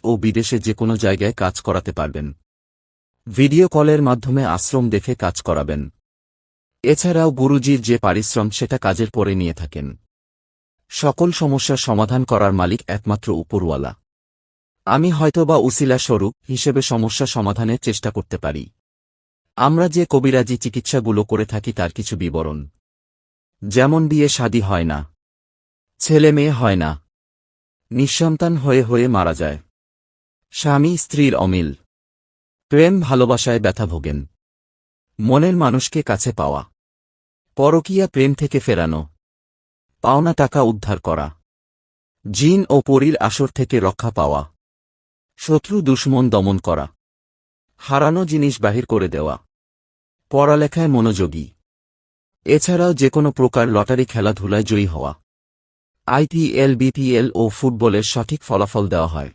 ও বিদেশে যে কোনো জায়গায় কাজ করাতে পারবেন। ভিডিও কলের মাধ্যমে আশ্রম দেখে কাজ করাবেন। এছাড়াও গুরুজির যে পারিশ্রম সেটা কাজের পরে নিয়ে থাকেন। সকল সমস্যার সমাধান করার মালিক একমাত্র উপরওয়ালা। আমি হয়তোবা উসিলা স্বরূপ হিসেবে সমস্যা সমাধানের চেষ্টা করতে পারি। আমরা যে কবিরাজি চিকিৎসাগুলো করে থাকি তার কিছু বিবরণ, যেমন বিয়ে শাদী হয় না, ছেলে মেয়ে হয় না, নিঃসন্তান হয়ে হয়ে মারা যায়, স্বামী স্ত্রীর অমিল, প্রেম ভালোবাসায় ব্যথা ভোগেন, মনের মানুষকে কাছে পাওয়া, পরকীয়া প্রেম থেকে ফেরানো, পাওনা টাকা উদ্ধার করা, জিন ও পরীর আসর থেকে রক্ষা পাওয়া, শত্রু দুশ্মন দমন করা, হারানো জিনিস বাহির করে দেওয়া, পড়ালেখায় মনোযোগী, এছাড়াও যে কোনো প্রকার লটারি খেলাধুলায় জয়ী হওয়া, আইপিএল বিপিএল ও ফুটবলের সঠিক ফলাফল দেওয়া হয়।